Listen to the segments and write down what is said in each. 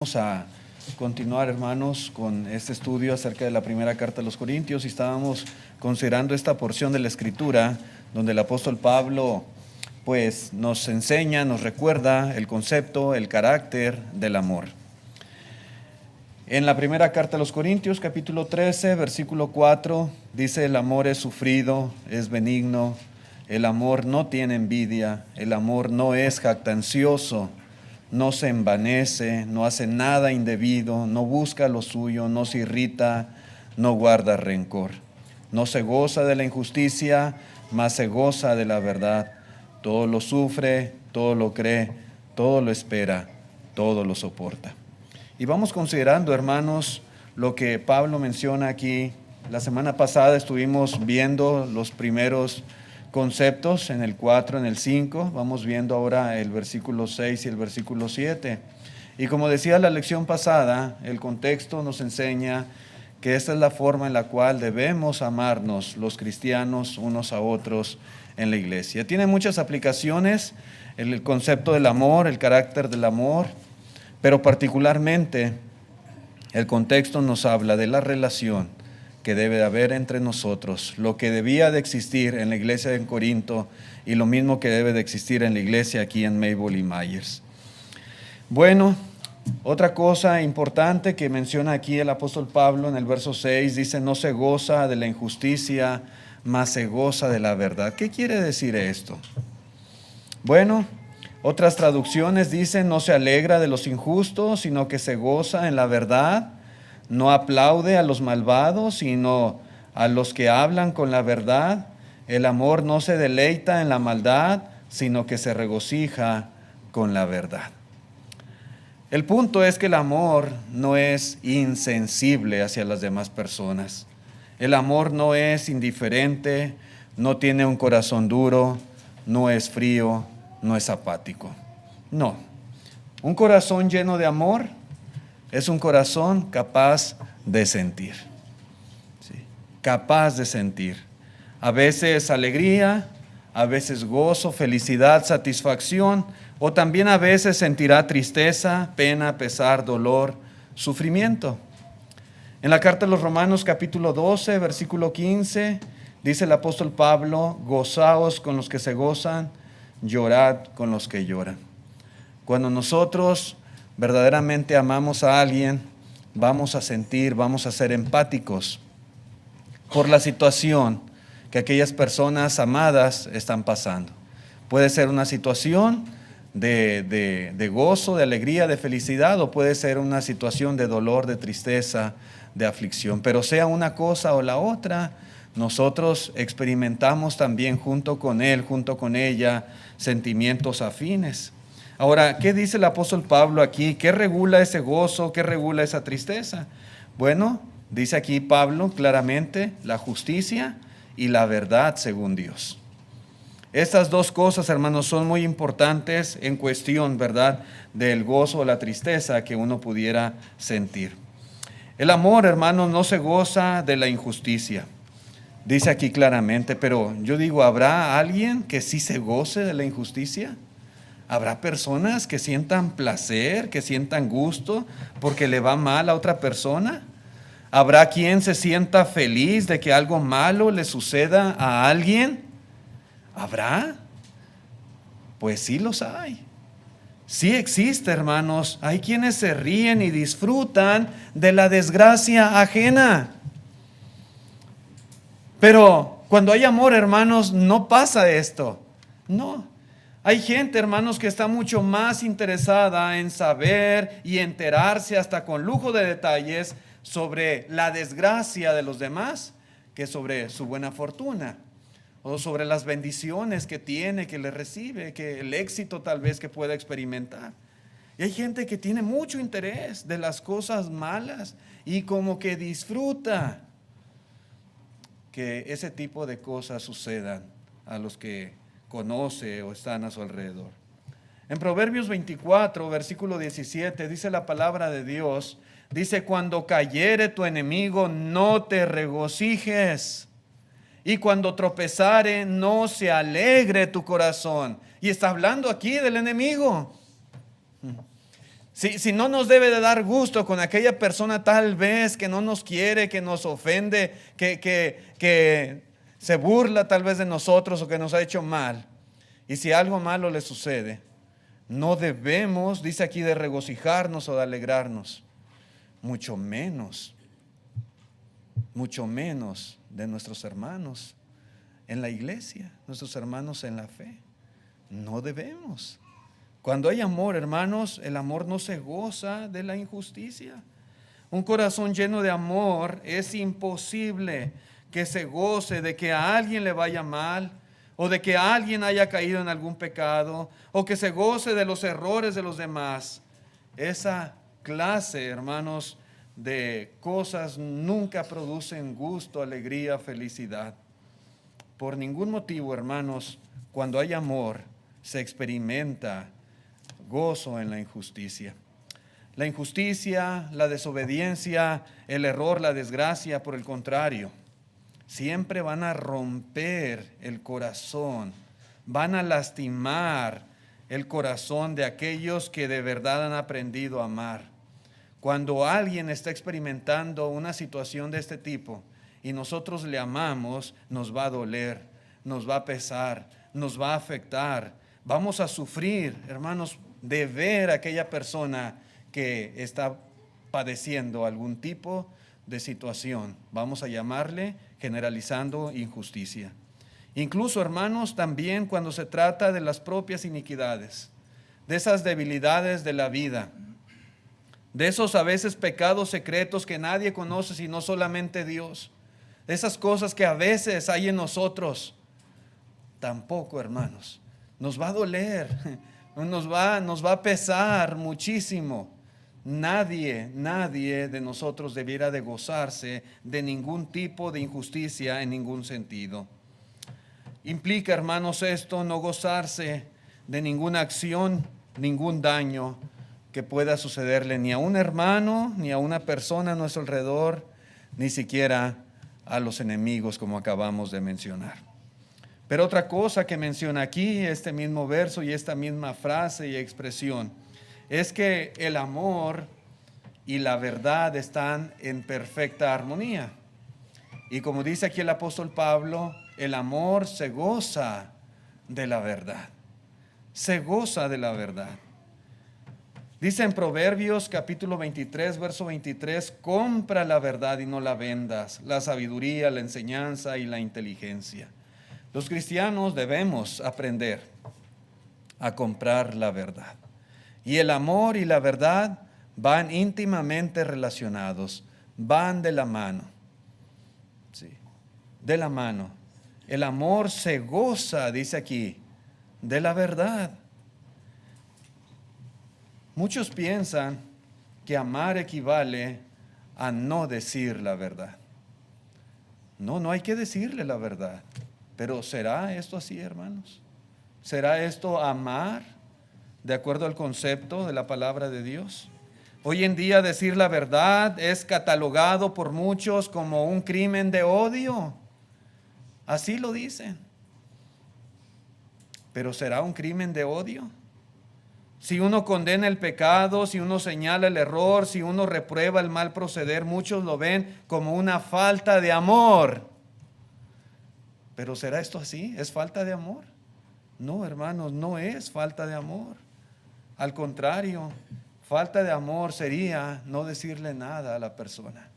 Vamos a continuar, hermanos, con este estudio acerca de la primera carta a los Corintios, y estábamos considerando esta porción de la Escritura donde el apóstol Pablo pues nos enseña, nos recuerda el concepto, el carácter del amor. En la primera carta a los Corintios, capítulo 13, versículo 4, dice: el amor es sufrido, es benigno, el amor no tiene envidia, el amor no es jactancioso, no se envanece, no hace nada indebido, no busca lo suyo, no se irrita, no guarda rencor. No se goza de la injusticia, mas se goza de la verdad. Todo lo sufre, todo lo cree, todo lo espera, todo lo soporta. Y vamos considerando, hermanos, lo que Pablo menciona aquí. La semana pasada estuvimos viendo los primeros conceptos en el 4, en el 5, vamos viendo ahora el versículo 6 y el versículo 7. Y como decía la lección pasada, el contexto nos enseña que esta es la forma en la cual debemos amarnos los cristianos unos a otros en la iglesia. Tiene muchas aplicaciones el concepto del amor, el carácter del amor, pero particularmente el contexto nos habla de la relación que debe de haber entre nosotros, lo que debía de existir en la iglesia de Corinto y lo mismo que debe de existir en la iglesia aquí en Maple y Myers. Bueno, otra cosa importante que menciona aquí el apóstol Pablo en el verso 6, dice: no se goza de la injusticia, mas se goza de la verdad. ¿Qué quiere decir esto? Bueno, otras traducciones dicen: no se alegra de los injustos, sino que se goza en la verdad. No aplaude a los malvados, sino a los que hablan con la verdad. El amor no se deleita en la maldad, sino que se regocija con la verdad. El punto es que el amor no es insensible hacia las demás personas. El amor no es indiferente, no tiene un corazón duro, no es frío, no es apático. No, un corazón lleno de amor es un corazón capaz de sentir, ¿sí? Capaz de sentir. A veces alegría, a veces gozo, felicidad, satisfacción, o también a veces sentirá tristeza, pena, pesar, dolor, sufrimiento. En la carta a los Romanos capítulo 12, versículo 15, dice el apóstol Pablo: gozaos con los que se gozan, llorad con los que lloran. Cuando nosotros verdaderamente amamos a alguien, vamos a sentir, vamos a ser empáticos por la situación que aquellas personas amadas están pasando. Puede ser una situación de gozo, de alegría, de felicidad, o puede ser una situación de dolor, de tristeza, de aflicción. Pero sea una cosa o la otra, nosotros experimentamos también junto con él, junto con ella, sentimientos afines. Ahora, ¿qué dice el apóstol Pablo aquí? ¿Qué regula ese gozo? ¿Qué regula esa tristeza? Bueno, dice aquí Pablo claramente: la justicia y la verdad según Dios. Estas dos cosas, hermanos, son muy importantes en cuestión, ¿verdad?, del gozo o la tristeza que uno pudiera sentir. El amor, hermanos, no se goza de la injusticia. Dice aquí claramente, pero yo digo, ¿habrá alguien que sí se goce de la injusticia? ¿Habrá personas que sientan placer, que sientan gusto porque le va mal a otra persona? ¿Habrá quien se sienta feliz de que algo malo le suceda a alguien? ¿Habrá? Pues sí los hay. Sí existe, hermanos. Hay quienes se ríen y disfrutan de la desgracia ajena. Pero cuando hay amor, hermanos, no pasa esto. No. Hay gente, hermanos, que está mucho más interesada en saber y enterarse hasta con lujo de detalles sobre la desgracia de los demás que sobre su buena fortuna, o sobre las bendiciones que tiene, que le recibe, que el éxito tal vez que pueda experimentar. Y hay gente que tiene mucho interés de las cosas malas y como que disfruta que ese tipo de cosas sucedan a los que conoce o están a su alrededor. En Proverbios 24, versículo 17, dice la palabra de Dios, dice: cuando cayere tu enemigo, no te regocijes, y cuando tropezare, no se alegre tu corazón. Y está hablando aquí del enemigo. Si no nos debe de dar gusto con aquella persona tal vez que no nos quiere, que nos ofende, que se burla tal vez de nosotros o que nos ha hecho mal. Y si algo malo le sucede, no debemos, dice aquí, de regocijarnos o de alegrarnos. Mucho menos de nuestros hermanos en la iglesia, nuestros hermanos en la fe. No debemos. Cuando hay amor, hermanos, el amor no se goza de la injusticia. Un corazón lleno de amor es imposible que se goce de que a alguien le vaya mal, o de que alguien haya caído en algún pecado, o que se goce de los errores de los demás. Esa clase, hermanos, de cosas nunca producen gusto, alegría, felicidad. Por ningún motivo, hermanos, cuando hay amor, se experimenta gozo en la injusticia. La injusticia, la desobediencia, el error, la desgracia, por el contrario, siempre van a romper el corazón, van a lastimar el corazón de aquellos que de verdad han aprendido a amar. Cuando alguien está experimentando una situación de este tipo y nosotros le amamos, nos va a doler, nos va a pesar, nos va a afectar. Vamos a sufrir, hermanos, de ver a aquella persona que está padeciendo algún tipo de situación. Vamos a llamarle generalizando injusticia. Incluso, hermanos, también cuando se trata de las propias iniquidades, de esas debilidades de la vida, de esos a veces pecados secretos que nadie conoce sino solamente Dios, de esas cosas que a veces hay en nosotros, tampoco, hermanos, nos va a doler, nos va a pesar muchísimo. Nadie de nosotros debiera de gozarse de ningún tipo de injusticia en ningún sentido. Implica, hermanos, esto, no gozarse de ninguna acción, ningún daño que pueda sucederle ni a un hermano, ni a una persona a nuestro alrededor, ni siquiera a los enemigos, como acabamos de mencionar. Pero otra cosa que menciona aquí, este mismo verso y esta misma frase y expresión, es que el amor y la verdad están en perfecta armonía. Y como dice aquí el apóstol Pablo, el amor se goza de la verdad. Se goza de la verdad. Dice en Proverbios capítulo 23, verso 23, compra la verdad y no la vendas, la sabiduría, la enseñanza y la inteligencia. Los cristianos debemos aprender a comprar la verdad. Y el amor y la verdad van íntimamente relacionados, van de la mano. Sí, de la mano. El amor se goza, dice aquí, de la verdad. Muchos piensan que amar equivale a no decir la verdad. No hay que decirle la verdad. Pero ¿será esto así, hermanos? ¿Será esto amar de acuerdo al concepto de la palabra de Dios? Hoy en día decir la verdad es catalogado por muchos como un crimen de odio. Así lo dicen. ¿Pero será un crimen de odio? Si uno condena el pecado, si uno señala el error, si uno reprueba el mal proceder, muchos lo ven como una falta de amor. ¿Pero será esto así? ¿Es falta de amor? No, hermanos, no es falta de amor. Al contrario, falta de amor sería no decirle nada a la persona.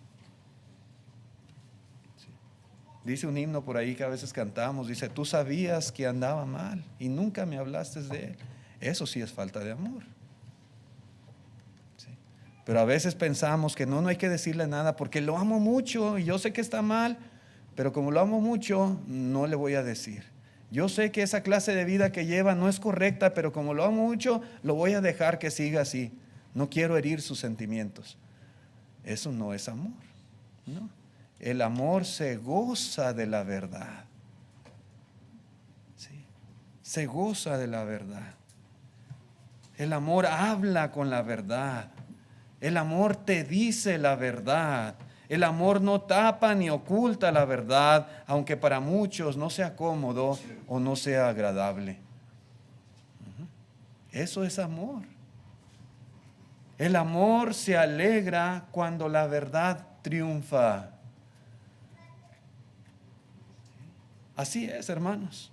Sí. Dice un himno por ahí que a veces cantamos, dice, tú sabías que andaba mal y nunca me hablaste de él. Eso sí es falta de amor. Sí. Pero a veces pensamos que no hay que decirle nada porque lo amo mucho y yo sé que está mal, pero como lo amo mucho, no le voy a decir. Yo sé que esa clase de vida que lleva no es correcta, pero como lo amo mucho, lo voy a dejar que siga así. No quiero herir sus sentimientos. Eso no es amor, ¿no? El amor se goza de la verdad. ¿Sí? Se goza de la verdad. El amor habla con la verdad. El amor te dice la verdad. El amor no tapa ni oculta la verdad, aunque para muchos no sea cómodo o no sea agradable. Eso es amor. El amor se alegra cuando la verdad triunfa. Así es, hermanos.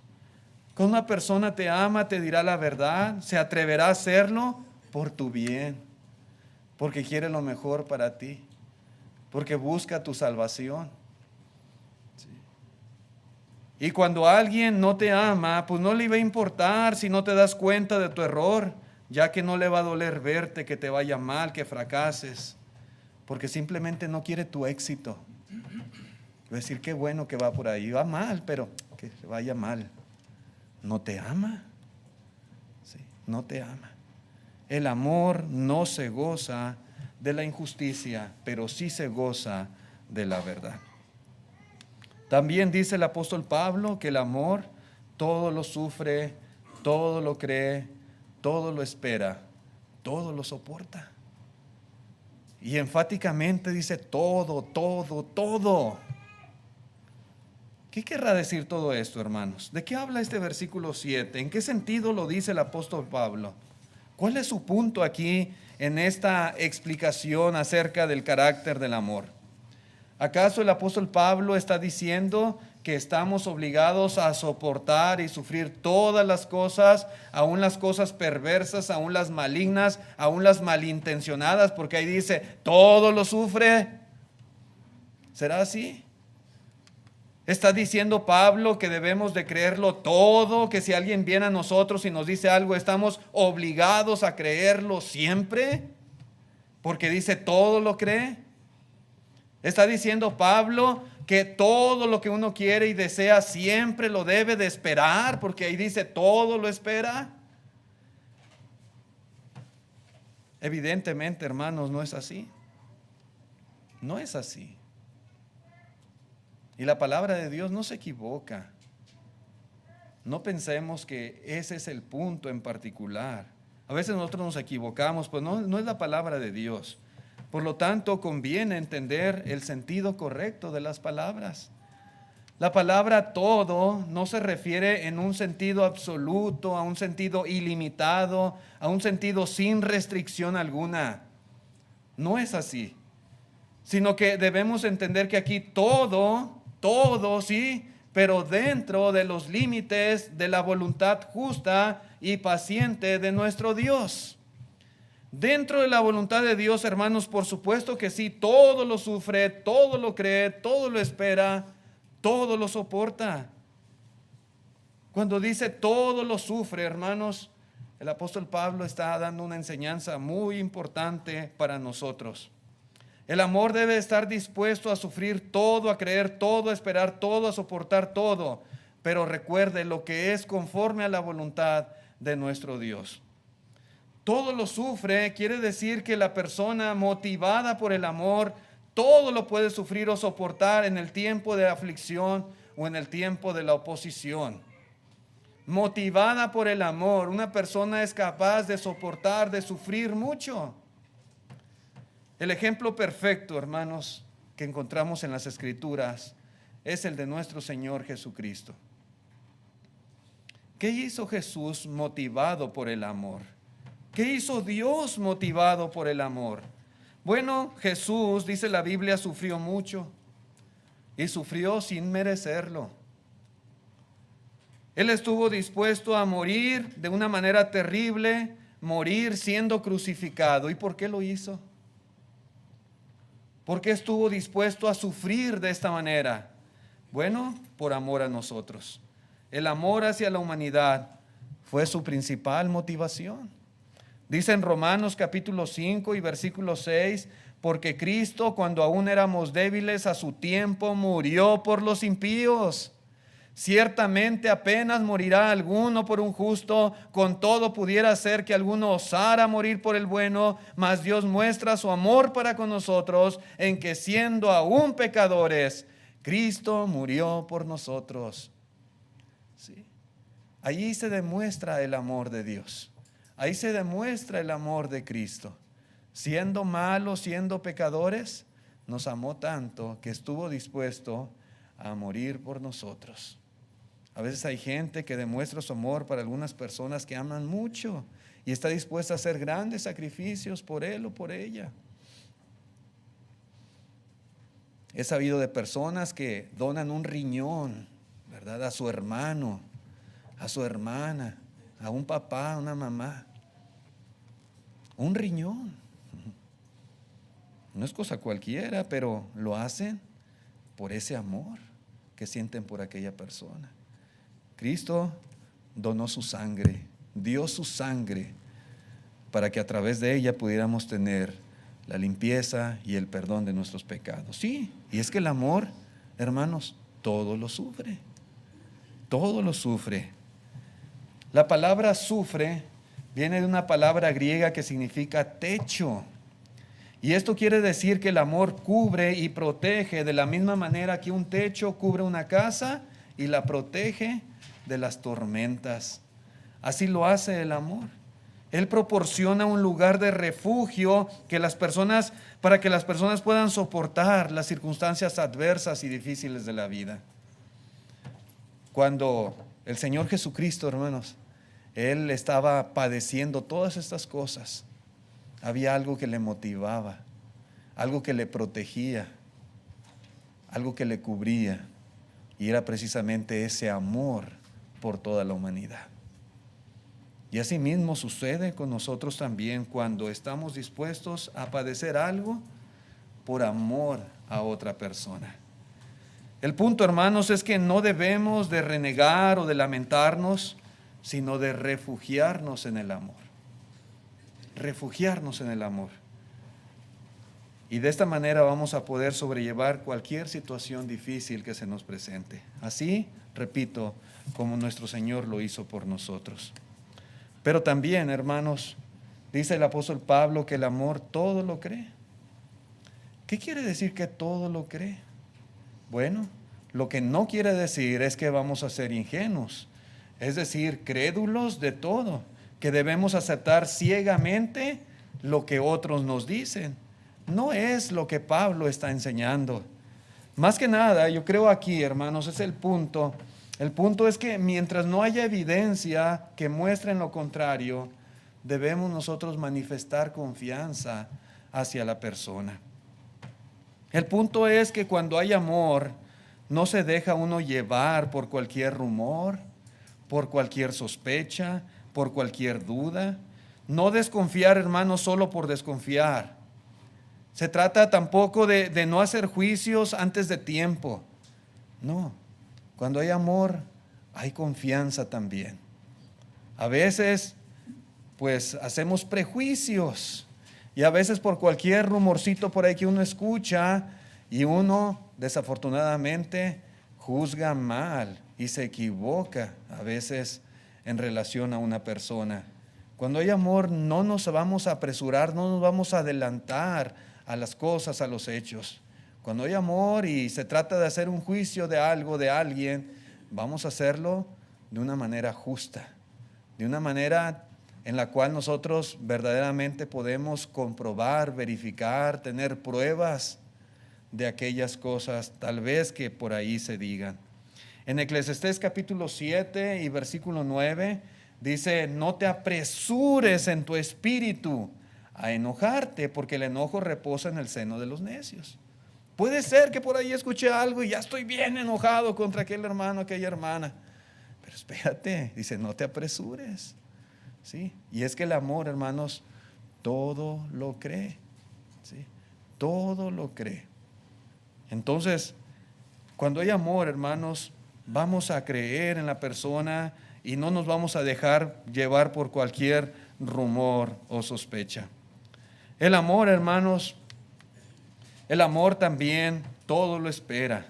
Cuando una persona te ama, te dirá la verdad, se atreverá a hacerlo por tu bien, porque quiere lo mejor para ti, porque busca tu salvación. ¿Sí? Y cuando alguien no te ama, pues no le va a importar si no te das cuenta de tu error, ya que no le va a doler verte, que te vaya mal, que fracases, porque simplemente no quiere tu éxito. Va a decir, qué bueno que va por ahí, va mal, pero que vaya mal. No te ama. Sí, no te ama. El amor no se goza de la injusticia, pero sí se goza de la verdad. También dice el apóstol Pablo que el amor todo lo sufre, todo lo cree, todo lo espera, todo lo soporta. Y enfáticamente dice todo, todo, todo. ¿Qué querrá decir todo esto, hermanos? ¿De qué habla este versículo 7? ¿En qué sentido lo dice el apóstol Pablo? ¿Cuál es su punto aquí en esta explicación acerca del carácter del amor? ¿Acaso el apóstol Pablo está diciendo que estamos obligados a soportar y sufrir todas las cosas, aún las cosas perversas, aún las malignas, aún las malintencionadas? Porque ahí dice, todo lo sufre. ¿Será así? ¿Está diciendo Pablo que debemos de creerlo todo, que si alguien viene a nosotros y nos dice algo, estamos obligados a creerlo siempre? Porque dice todo lo cree. ¿Está diciendo Pablo que todo lo que uno quiere y desea siempre lo debe de esperar? Porque ahí dice todo lo espera. Evidentemente, hermanos, no es así. No es así. Y la palabra de Dios no se equivoca. No pensemos que ese es el punto en particular. A veces nosotros nos equivocamos, pues no es la palabra de Dios. Por lo tanto, conviene entender el sentido correcto de las palabras. La palabra todo no se refiere en un sentido absoluto, a un sentido ilimitado, a un sentido sin restricción alguna. No es así. Sino que debemos entender que aquí todo, sí, pero dentro de los límites de la voluntad justa y paciente de nuestro Dios. Dentro de la voluntad de Dios, hermanos, por supuesto que sí, todo lo sufre, todo lo cree, todo lo espera, todo lo soporta. Cuando dice todo lo sufre, hermanos, el apóstol Pablo está dando una enseñanza muy importante para nosotros. El amor debe estar dispuesto a sufrir todo, a creer todo, a esperar todo, a soportar todo. Pero recuerde lo que es conforme a la voluntad de nuestro Dios. Todo lo sufre quiere decir que la persona motivada por el amor, todo lo puede sufrir o soportar en el tiempo de aflicción o en el tiempo de la oposición. Motivada por el amor, una persona es capaz de soportar, de sufrir mucho. El ejemplo perfecto, hermanos, que encontramos en las Escrituras es el de nuestro Señor Jesucristo. ¿Qué hizo Jesús motivado por el amor? ¿Qué hizo Dios motivado por el amor? Bueno, Jesús, dice la Biblia, sufrió mucho y sufrió sin merecerlo. Él estuvo dispuesto a morir de una manera terrible, morir siendo crucificado. ¿Y por qué lo hizo? ¿Por qué estuvo dispuesto a sufrir de esta manera? Bueno, por amor a nosotros. El amor hacia la humanidad fue su principal motivación. Dice en Romanos capítulo 5 y versículo 6, porque Cristo, cuando aún éramos débiles, a su tiempo murió por los impíos. Ciertamente apenas morirá alguno por un justo, con todo pudiera ser que alguno osara morir por el bueno, mas Dios muestra su amor para con nosotros en que siendo aún pecadores, Cristo murió por nosotros. ¿Sí? Allí se demuestra el amor de Dios. Ahí se demuestra el amor de Cristo. Siendo malos, siendo pecadores, nos amó tanto que estuvo dispuesto a morir por nosotros. A veces hay gente que demuestra su amor para algunas personas que aman mucho y está dispuesta a hacer grandes sacrificios por él o por ella. He sabido de personas que donan un riñón, ¿verdad?, a su hermano, a su hermana, a un papá, a una mamá. Un riñón. No es cosa cualquiera, pero lo hacen por ese amor que sienten por aquella persona. Cristo donó su sangre, dio su sangre para que a través de ella pudiéramos tener la limpieza y el perdón de nuestros pecados. Sí, y es que el amor, hermanos, todo lo sufre. Todo lo sufre. La palabra sufre viene de una palabra griega que significa techo. Y esto quiere decir que el amor cubre y protege de la misma manera que un techo cubre una casa y la protege de las tormentas. Así lo hace el amor. Él proporciona un lugar de refugio para que las personas puedan soportar las circunstancias adversas y difíciles de la vida. Cuando el Señor Jesucristo, hermanos, Él estaba padeciendo todas estas cosas, había algo que le motivaba, algo que le protegía, algo que le cubría, y era precisamente ese amor por toda la humanidad. Y así mismo sucede con nosotros también cuando estamos dispuestos a padecer algo por amor a otra persona. El punto, hermanos, es que no debemos de renegar o de lamentarnos, sino de refugiarnos en el amor. Refugiarnos en el amor. Y de esta manera vamos a poder sobrellevar cualquier situación difícil que se nos presente. Así, repito, como nuestro Señor lo hizo por nosotros. Pero también, hermanos, dice el apóstol Pablo que el amor todo lo cree. ¿Qué quiere decir que todo lo cree? Bueno, lo que no quiere decir es que vamos a ser ingenuos, es decir, crédulos de todo, que debemos aceptar ciegamente lo que otros nos dicen. No es lo que Pablo está enseñando. Más que nada, yo creo aquí, hermanos, es el punto. El punto es que mientras no haya evidencia que muestre lo contrario, debemos nosotros manifestar confianza hacia la persona. El punto es que cuando hay amor, no se deja uno llevar por cualquier rumor, por cualquier sospecha, por cualquier duda. No desconfiar, hermanos, solo por desconfiar. Se trata tampoco de no hacer juicios antes de tiempo. No. Cuando hay amor, hay confianza también. A veces, pues, hacemos prejuicios. Y a veces por cualquier rumorcito por ahí que uno escucha, y uno, desafortunadamente, juzga mal y se equivoca a veces en relación a una persona. Cuando hay amor, no nos vamos a apresurar, no nos vamos a adelantar a las cosas, a los hechos. Cuando hay amor y se trata de hacer un juicio de algo, de alguien, vamos a hacerlo de una manera justa, de una manera en la cual nosotros verdaderamente podemos comprobar, verificar, tener pruebas de aquellas cosas, tal vez que por ahí se digan. En Eclesiastés capítulo 7 y versículo 9 dice: no te apresures en tu espíritu a enojarte, porque el enojo reposa en el seno de los necios. Puede ser que por ahí escuché algo y ya estoy bien enojado contra aquel hermano, aquella hermana. Pero espérate, dice, no te apresures. ¿Sí? Y es que el amor, hermanos, todo lo cree. ¿Sí? Todo lo cree. Entonces, cuando hay amor, hermanos, vamos a creer en la persona y no nos vamos a dejar llevar por cualquier rumor o sospecha. El amor, hermanos, el amor también todo lo espera.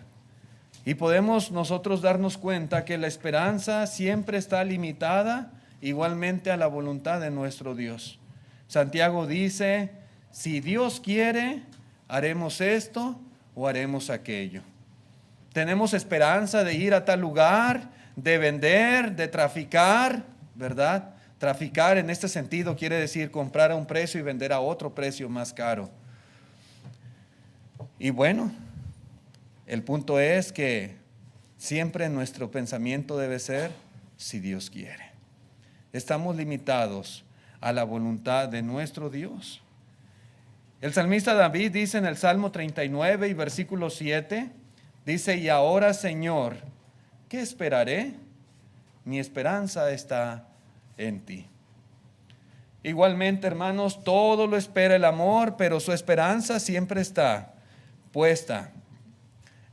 Y podemos nosotros darnos cuenta que la esperanza siempre está limitada igualmente a la voluntad de nuestro Dios. Santiago dice: si Dios quiere, haremos esto o haremos aquello. Tenemos esperanza de ir a tal lugar, de vender, de traficar, ¿verdad? Traficar en este sentido quiere decir comprar a un precio y vender a otro precio más caro. Y bueno, el punto es que siempre nuestro pensamiento debe ser: si Dios quiere. Estamos limitados a la voluntad de nuestro Dios. El salmista David dice en el Salmo 39 y versículo 7, dice: y ahora, Señor, ¿qué esperaré? Mi esperanza está en ti. Igualmente, hermanos, todo lo espera el amor, pero su esperanza siempre está puesta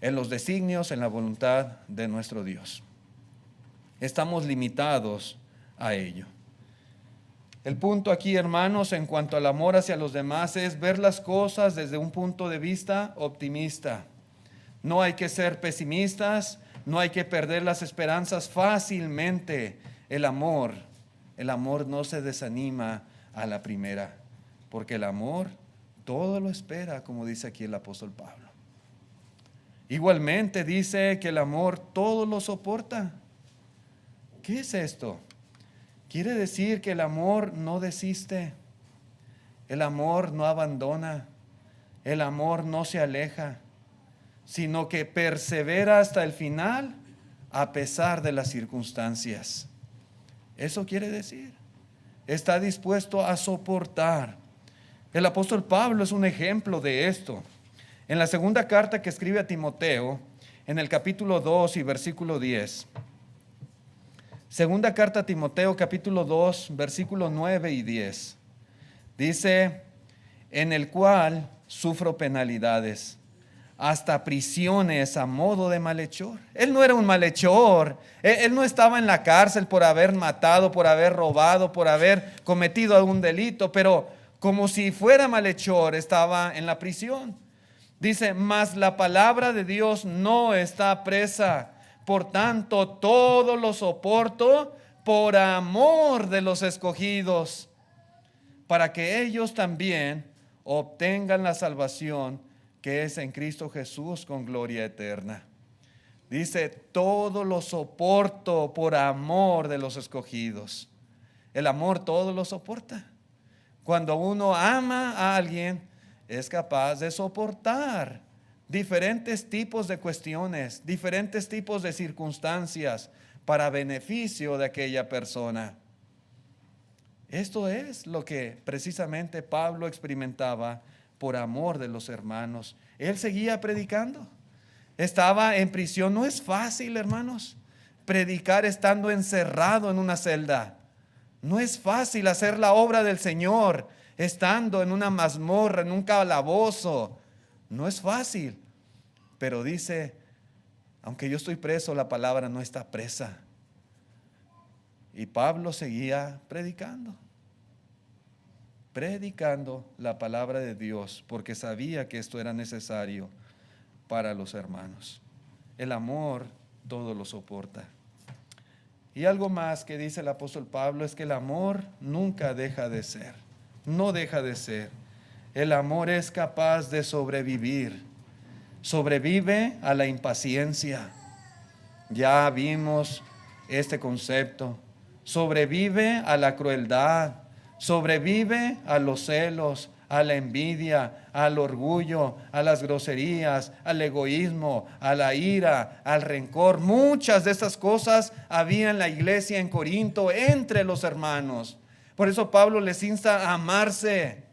en los designios, en la voluntad de nuestro Dios. Estamos limitados a ello. El punto aquí, hermanos, en cuanto al amor hacia los demás, es ver las cosas desde un punto de vista optimista. No hay que ser pesimistas, no hay que perder las esperanzas fácilmente. El amor no se desanima a la primera, porque el amor todo lo espera, como dice aquí el apóstol Pablo. Igualmente dice que el amor todo lo soporta. ¿Qué es esto? Quiere decir que el amor no desiste, el amor no abandona, el amor no se aleja, sino que persevera hasta el final a pesar de las circunstancias. Eso quiere decir, está dispuesto a soportar. El apóstol Pablo es un ejemplo de esto. En la segunda carta que escribe a Timoteo, en el capítulo 2 y versículo 10, segunda carta a Timoteo, capítulo 2, versículos 9 y 10. Dice: en el cual sufro penalidades, hasta prisiones a modo de malhechor. Él no era un malhechor. Él no estaba en la cárcel por haber matado, por haber robado, por haber cometido algún delito, pero como si fuera malhechor, estaba en la prisión. Dice: mas la palabra de Dios no está presa. Por tanto, todo lo soporto por amor de los escogidos, para que ellos también obtengan la salvación que es en Cristo Jesús con gloria eterna. Dice: todo lo soporto por amor de los escogidos. El amor todo lo soporta. Cuando uno ama a alguien, es capaz de soportar diferentes tipos de cuestiones, diferentes tipos de circunstancias para beneficio de aquella persona. Esto es lo que precisamente Pablo experimentaba por amor de los hermanos. Él seguía predicando. Estaba en prisión. No es fácil, hermanos, predicar estando encerrado en una celda. No es fácil hacer la obra del Señor estando en una mazmorra, en un calabozo. No es fácil. Pero dice: aunque yo estoy preso, la palabra no está presa. Y Pablo seguía predicando la palabra de Dios, porque sabía que esto era necesario para los hermanos. El amor todo lo soporta. Y algo más que dice el apóstol Pablo es que el amor nunca deja de ser, no deja de ser. El amor es capaz de sobrevivir, sobrevive a la impaciencia. Ya vimos este concepto. Sobrevive a la crueldad, sobrevive a los celos, a la envidia, al orgullo, a las groserías, al egoísmo, a la ira, al rencor. Muchas de estas cosas había en la iglesia en Corinto entre los hermanos. Por eso Pablo les insta a amarse.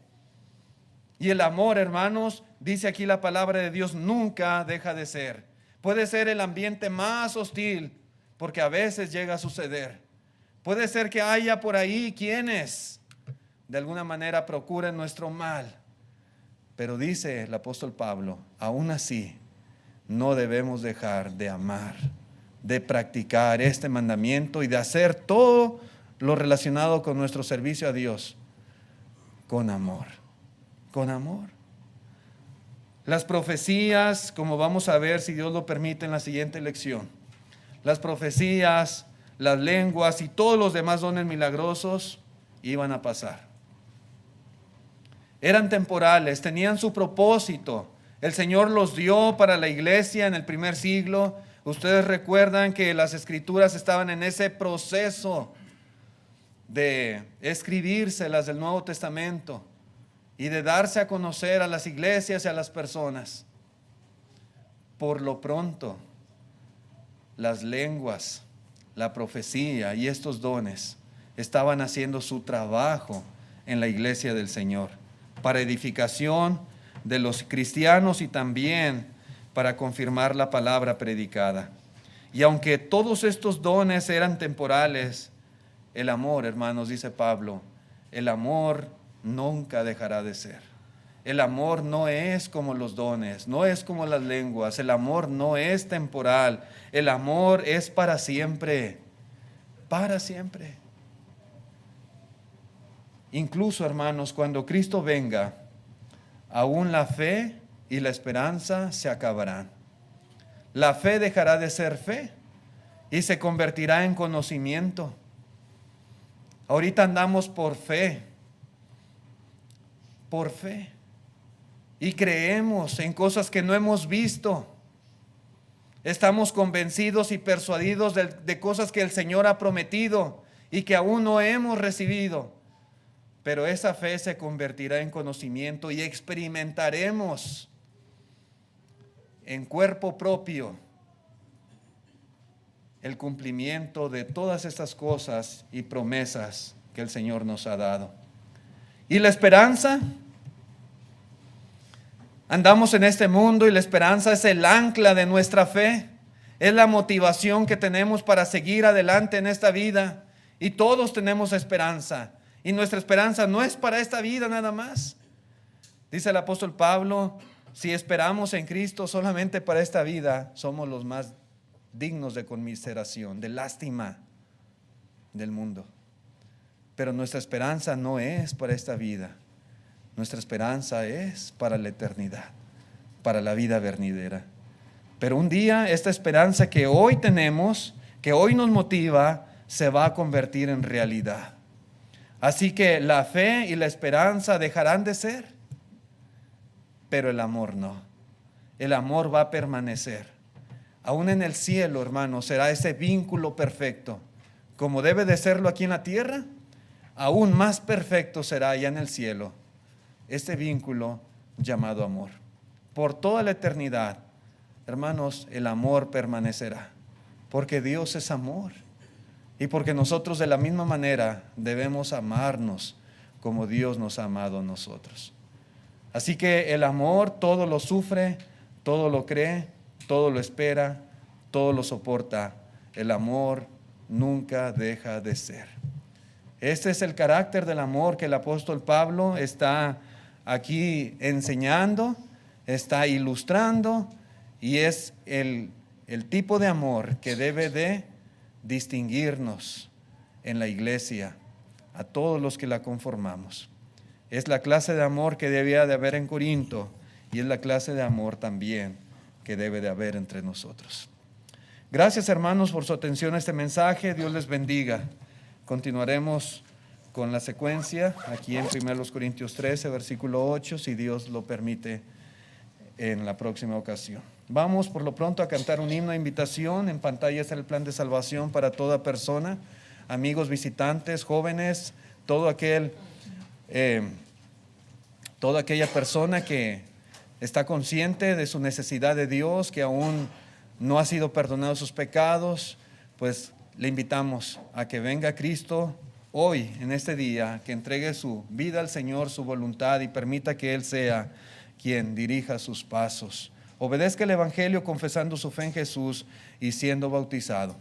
Y el amor, hermanos, dice aquí la palabra de Dios, nunca deja de ser. Puede ser el ambiente más hostil, porque a veces llega a suceder. Puede ser que haya por ahí quienes de alguna manera procuren nuestro mal. Pero dice el apóstol Pablo, aún así no debemos dejar de amar, de practicar este mandamiento y de hacer todo lo relacionado con nuestro servicio a Dios con amor, con amor. Las profecías, como vamos a ver si Dios lo permite en la siguiente lección, las profecías, las lenguas y todos los demás dones milagrosos iban a pasar. Eran temporales, tenían su propósito. El Señor los dio para la iglesia en el primer siglo. Ustedes recuerdan que las escrituras estaban en ese proceso de escribirse, las del Nuevo Testamento, y de darse a conocer a las iglesias y a las personas. Por lo pronto, las lenguas, la profecía y estos dones estaban haciendo su trabajo en la iglesia del Señor, para edificación de los cristianos y también para confirmar la palabra predicada. Y aunque todos estos dones eran temporales, el amor, hermanos, dice Pablo, el amor nunca dejará de ser. El amor no es como los dones, no es como las lenguas, el amor no es temporal, el amor es para siempre, para siempre. Incluso, hermanos, cuando Cristo venga, aún la fe y la esperanza se acabarán. La fe dejará de ser fe y se convertirá en conocimiento. Ahorita andamos por fe, y creemos en cosas que no hemos visto. Estamos convencidos y persuadidos de cosas que el Señor ha prometido y que aún no hemos recibido. Pero esa fe se convertirá en conocimiento y experimentaremos en cuerpo propio el cumplimiento de todas estas cosas y promesas que el Señor nos ha dado. ¿Y la esperanza? Andamos en este mundo y la esperanza es el ancla de nuestra fe. Es la motivación que tenemos para seguir adelante en esta vida. Y todos tenemos esperanza. Y nuestra esperanza no es para esta vida nada más. Dice el apóstol Pablo, si esperamos en Cristo solamente para esta vida, somos los más dignos de conmiseración, de lástima del mundo. Pero nuestra esperanza no es para esta vida. Nuestra esperanza es para la eternidad, para la vida venidera. Pero un día esta esperanza que hoy tenemos, que hoy nos motiva, se va a convertir en realidad. Así que la fe y la esperanza dejarán de ser, pero el amor no. El amor va a permanecer. Aún en el cielo, hermanos, será ese vínculo perfecto. Como debe de serlo aquí en la tierra, aún más perfecto será allá en el cielo. Este vínculo llamado amor. Por toda la eternidad, hermanos, el amor permanecerá. Porque Dios es amor. Y porque nosotros de la misma manera debemos amarnos como Dios nos ha amado a nosotros. Así que el amor todo lo sufre, todo lo cree, todo lo espera, todo lo soporta. El amor nunca deja de ser. Este es el carácter del amor que el apóstol Pablo está aquí enseñando, está ilustrando, y es el tipo de amor que debe de distinguirnos en la iglesia, a todos los que la conformamos. Es la clase de amor que debía de haber en Corinto y es la clase de amor también que debe de haber entre nosotros. Gracias, hermanos, por su atención a este mensaje. Dios les bendiga. Continuaremos con la secuencia aquí en 1 Corintios 13, versículo 8, si Dios lo permite, en la próxima ocasión. Vamos por lo pronto a cantar un himno de invitación. En pantalla está el plan de salvación para toda persona, amigos visitantes, jóvenes, toda aquella persona que está consciente de su necesidad de Dios, que aún no ha sido perdonado sus pecados, pues le invitamos a que venga a Cristo hoy, en este día, que entregue su vida al Señor, su voluntad, y permita que Él sea quien dirija sus pasos. Obedezca el Evangelio confesando su fe en Jesús y siendo bautizado.